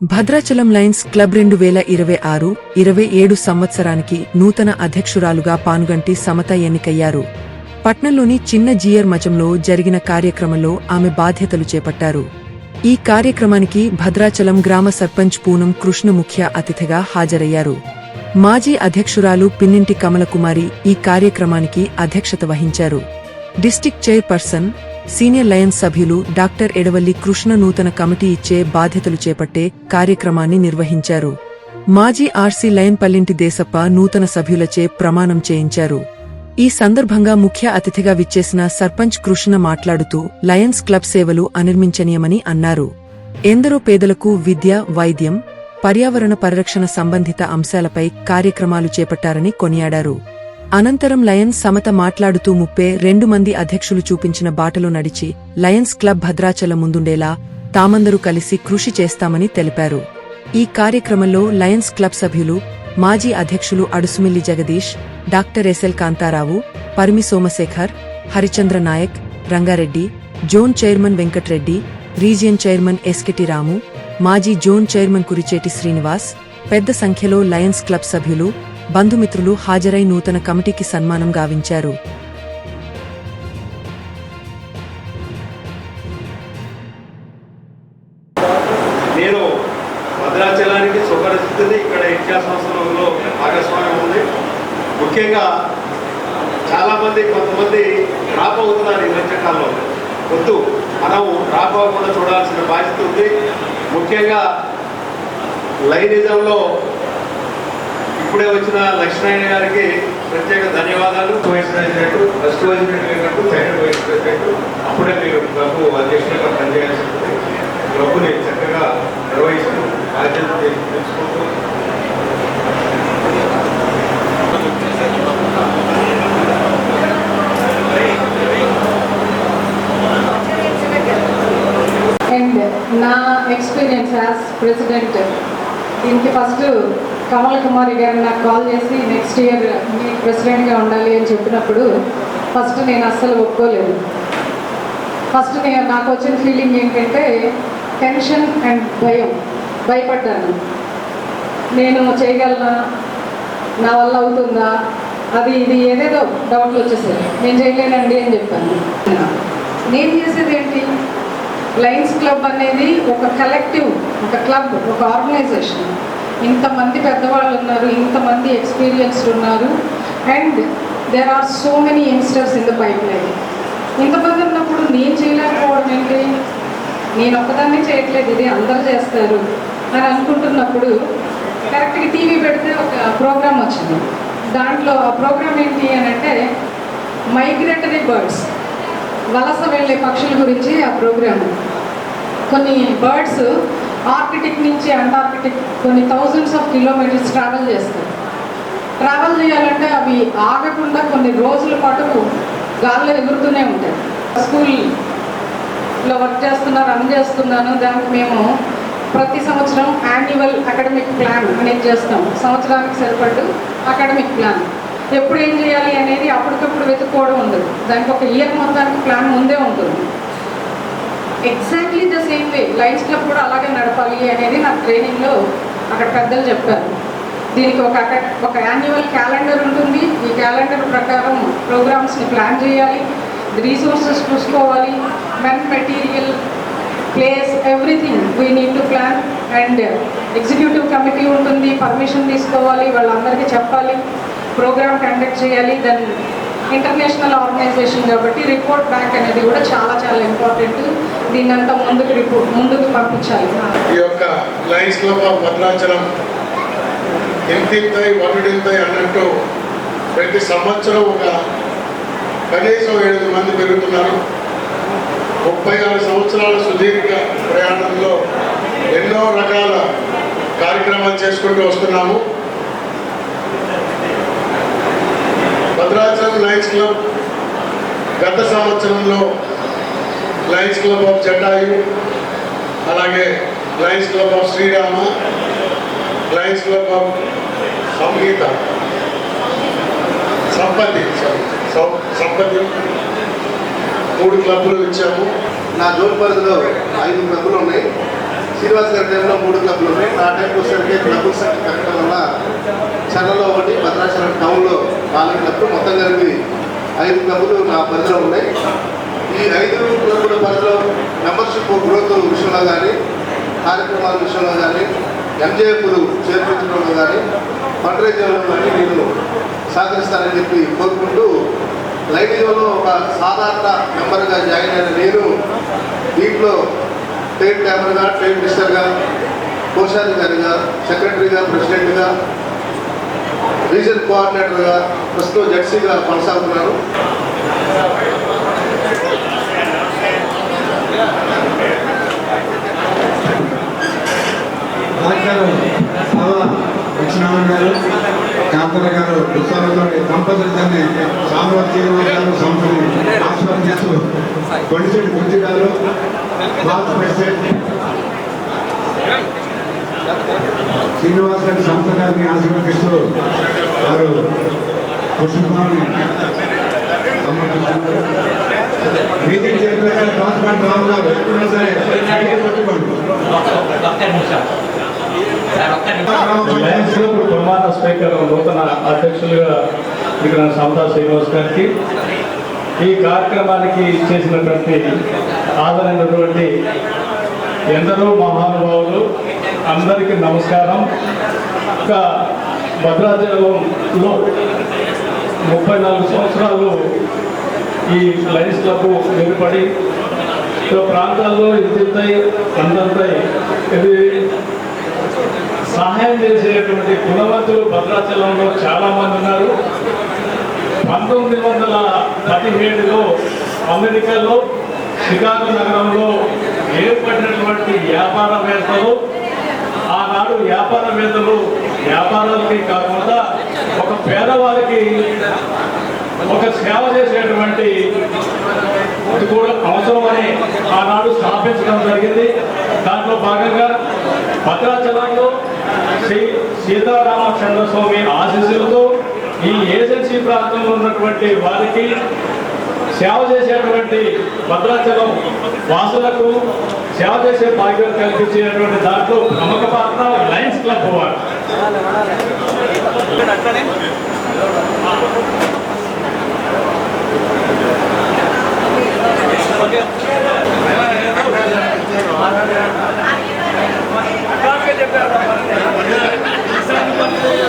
Bhadrachalam Lions club 2026-27 సంవత్సరానికి నూతన అధ్యక్షురాలుగా పానుగంటి సమత ఎన్నికయ్యారు. పట్నంలోని చిన్న జియర్ మఠంలో జరిగిన కార్యక్రమంలో ఆమె బాధ్యతలు చేపట్టారు. ఈ కార్యక్రమానికి భద్రాచలం గ్రామ సర్పంచ్ పూనం కృష్ణ ముఖ్య అతిథిగా హాజరయ్యారు. మాజీ అధ్యక్షురాలు పిన్నింటి కమలకుమారి ఈ కార్యక్రమానికి అధ్యక్షత వహించారు. డిస్టిక్ చైర్పర్సన్, సీనియర్ లయన్స్ సభ్యులు డాక్టర్ ఎడవల్లి కృష్ణ నూతన కమిటీ ఇచ్చే బాధ్యతలు చేపట్టే కార్యక్రమాన్ని నిర్వహించారు. మాజీ ఆర్సీ లయన్ పల్లింటి దేశప్ప నూతన సభ్యులచే ప్రమాణం చేయించారు. ఈ సందర్భంగా ముఖ్య అతిథిగా విచ్చేసిన సర్పంచ్ కృష్ణ మాట్లాడుతూ లయన్స్ క్లబ్ సేవలు అనిర్మించనీయమని అన్నారు. ఎందరో పేదలకు విద్య, వైద్యం, పర్యావరణ పరిరక్షణ సంబంధిత అంశాలపై కార్యక్రమాలు చేపట్టారని కొనియాడారు. అనంతరం లయన్స్ సమత మాట్లాడుతూ 32 మంది అధ్యక్షులు చూపించిన బాటలో నడిచి లయన్స్ క్లబ్ భద్రాచలం ముందుండేలా తామందరూ కలిసి కృషి చేస్తామని తెలిపారు. ఈ కార్యక్రమంలో లయన్స్ క్లబ్ సభ్యులు, మాజీ అధ్యక్షులు Adusumilli Jagadish, doctor S L Kantharao, Parimi Somasekhar, Harichandra Naik, Rangareddy, zone chairman Venkatreddy, region chairman S K T Ramu, మాజీ జోన్ చైర్మన్ కురిచేటి శ్రీనివాస్, పెద్ద సంఖ్యలో లయన్స్ క్లబ్ సభ్యులు, బంధుమిత్రులు హాజరై నూతన కమిటీకి సన్మానం గావించారు. నేను భద్రాచలానికి సుపరిస్థితిని ఇక్కడ విద్యా సంస్థలలో భాగస్వామ్యం ఉంది. ముఖ్యంగా చాలామంది కొంతమంది డ్రాప్ అవుతున్నారు ఈ మధ్యకాలంలో. వద్దు, మనం డ్రాప్ అవ్వకుండా చూడాల్సిన బాధ్యత ఉంది. ముఖ్యంగా లైనిజంలో ఇప్పుడే వచ్చిన లక్ష్మీనారాయణ గారికి ప్రత్యేక ధన్యవాదాలు. Vice president, first vice president, second vice president, అప్పుడే మీరు క్లబ్ అధ్యక్షులుగా పనిచేయాల్సి ఉంటుంది. క్లబ్ని చక్కగా నిర్వహిస్తూ బాధ్యత తెలుసుకుంటూ అండ్ నా ఎక్స్పీరియన్స్ యాజ్ ప్రెసిడెంట్, దీనికి ఫస్ట్ కమల్ కుమారి గారు నాకు కాల్ చేసి నెక్స్ట్ ఇయర్ మీరు ప్రెసిడెంట్గా ఉండాలి అని చెప్పినప్పుడు ఫస్ట్ నేను అస్సలు ఒప్పుకోలేదు. ఫస్ట్ నాకు వచ్చిన ఫీలింగ్ ఏంటంటే టెన్షన్ అండ్ భయపడ్డాను. నేను చేయగలనా, నా వల్ల అవుతుందా, అది ఇది ఏదేదో డౌట్లు వచ్చేసాయి. నేను చేయలేనండి అని చెప్పాను. నేను చేసేది ఏంటి, లయన్స్ క్లబ్ అనేది ఒక కలెక్టివ్, ఒక క్లబ్, ఒక ఆర్గనైజేషన్. ఇంతమంది పెద్దవాళ్ళు ఉన్నారు, ఇంతమంది ఎక్స్పీరియన్స్డ్ ఉన్నారు, and there are so many youngsters in the pipeline. ఇంతమంది ఉన్నప్పుడు నేను చేయలేకపోవడం ఏంటి, నేను ఒక్కదాన్ని చేయట్లేదు, ఇది అందరూ చేస్తారు అని అనుకుంటున్నప్పుడు కరెక్ట్గా టీవీ పెడితే ఒక ప్రోగ్రామ్ వచ్చింది. దాంట్లో ఆ ప్రోగ్రామ్ ఏంటి అని అంటే మైగ్రేటరీ బర్డ్స్, వలస వెళ్ళే పక్షుల గురించి ఆ ప్రోగ్రామ్. కొన్ని బర్డ్స్ ఆర్కిటిక్ నుంచి అంటార్కిటిక్ కొన్ని థౌజండ్స్ ఆఫ్ కిలోమీటర్స్ ట్రావెల్ చేస్తాయి. ట్రావెల్ చేయాలంటే అవి ఆగకుండా కొన్ని రోజుల పాటు గాల్లో ఎగురుతూనే ఉంటాయి. స్కూల్లో వర్క్ రన్ చేస్తున్నాను. దానికి మేము ప్రతి సంవత్సరం యాన్యువల్ అకాడమిక్ ప్లాన్ అనేది చేస్తాం. సంవత్సరానికి సరిపడ్డు అకాడమిక్ ప్లాన్. ఎప్పుడు ఏం చేయాలి అనేది అప్పటికప్పుడు వెతుక్కోవడం ఉండదు. దానికి ఒక ఇయర్ మొత్తానికి ప్లాన్ ముందే ఉంటుంది. Exactly the same way Lions club కూడా అలాగే నడపాలి అనేది నాకు ట్రైనింగ్లో అక్కడ పెద్దలు చెప్పారు. దీనికి ఒక యాన్యువల్ క్యాలెండర్ ఉంటుంది. ఈ క్యాలెండర్ ప్రకారం ప్రోగ్రామ్స్ని ప్లాన్ చేయాలి, రీసోర్సెస్ చూసుకోవాలి, men, material, place, everything we need to plan. And executive committee ఉంటుంది, పర్మిషన్ తీసుకోవాలి, వాళ్ళందరికీ చెప్పాలి, ప్రోగ్రామ్ కండక్ట్ చేయాలి. దెన్ ఇంటర్నేషనల్ ఆర్గనైజేషన్ కాబట్టి రిపోర్ట్ బ్యాక్ అనేది కూడా చాలా చాలా ఇంపార్టెంట్. దీన్నంతా ముందుకు పంపించాలి. ఈ యొక్క లయన్స్ క్లబ్ ఆఫ్ భద్రాచలం ఇంతింతాయి వడ్డింతాయి అన్నట్టు ప్రతి సంవత్సరం ఒక కనీసం 8 మంది పెరుగుతున్నారు. 36 సంవత్సరాల సుదీర్ఘ ప్రయాణంలో ఎన్నో రకాల కార్యక్రమాలు చేసుకుంటూ వస్తున్నాము. భద్రాచలం లయన్స్ క్లబ్ గత సంవత్సరంలో లయన్స్ క్లబ్ ఆఫ్ జటాయు, అలాగే lions club of Srirama, lions club of Sangeetha, సంపత్తి 3 క్లబ్లు ఇచ్చాము. నా జోన్ పరిధిలో 5 క్లబ్లు ఉన్నాయి. శ్రీనివాస్ గారి టైంలో 3 క్లబ్లు ఉన్నాయి. నా టైంకి వచ్చేసరికి క్లబ్బుల సంఖ్య పెరగడం వల్ల చెన్నలో ఒకటి, భద్రాచలం టౌన్లో 4 క్లబ్లు, మొత్తం కలిపి 5 క్లబ్లు నా పరిధిలో ఉన్నాయి. ఈ 5 క్లబ్ల పరిధిలో మెంబర్షిప్ గ్రోత్ విషయంలో కానీ, కార్యక్రమాల విషయంలో కానీ, ఎంజేఎఫ్లు చేర్పించడంలో కానీ, ఫండ్ రైజింగ్లో కానీ నేను సహకరిస్తానని చెప్పి కోరుకుంటూ, లైవ్లో ఒక సాధారణ మెంబర్గా జాయిన్ అయిన నేను దీంట్లో ట్రేడ్ కెమెరాగా, ట్రేడ్ మినిస్టర్గా, కోశాధికారిగా, సెక్రటరీగా, ప్రెసిడెంట్గా, రీజన్ కోఆర్డినేటర్గా, ప్రస్తుతం జెడ్సీగా కొనసాగుతున్నాను. లక్ష్మీనారాయణ గారు, కాంతల గారు, ఉత్సాహంతో కంపల్సరీ దాన్ని సామ్రాజ్యం గారు సంస్థని ఆస్వాదిస్తూ కొండిచెట్టు గుర్తి గారు, భారత ప్రెసిడెంట్ శ్రీనివాస్ రెడ్డి సంస్థ గారిని ఆశీర్వదిస్తూ వారు పుష్పాన్ని సమర్పిస్తున్నారు. మీటింగ్ చేసిన ట్రాన్స్పరెంట్ రావు గారు ఎప్పుడైనా సరే పట్టుకోండి. ప్రమాణ స్పీకర్ నూతన అధ్యక్షులుగా ఇక్కడ సమతా శ్రీనివాస్ గారికి, ఈ కార్యక్రమానికి చేసినటువంటి ఆదరైనటువంటి ఎందరో మహానుభావులు అందరికీ నమస్కారం. ఒక భద్రాచలంలో 34 సంవత్సరాలు ఈ లయన్స్ క్లబ్ ఏర్పడి ప్రాంతాల్లో ఇంతింతాయి అంతంతాయి ఇది సహాయం చేసేటువంటి గుణవంతులు భద్రాచలంలో చాలామంది ఉన్నారు. 1917లో అమెరికాలో షికాగో నగరంలో ఏర్పడినటువంటి వ్యాపారవేత్తలు ఆనాడు వ్యాపారవేత్తలు వ్యాపారాలకి కాకుండా ఒక పేదవారికి ఒక సేవ చేసేటువంటి ఇది కూడా అవసరమని ఆనాడు స్థాపించడం జరిగింది. దాంట్లో భాగంగా భద్రాచలంలో శ్రీ సీతారామచంద్ర స్వామి ఆశీస్సులతో ఈ ఏజెన్సీ ప్రాంతంలో ఉన్నటువంటి వారికి సేవ చేసేటువంటి భద్రాచలం వాసులకు సేవ చేసే భాగ్యం కల్పించేటువంటి దాంట్లో ప్రముఖ పాత్ర లయన్స్ క్లబ్ వారు.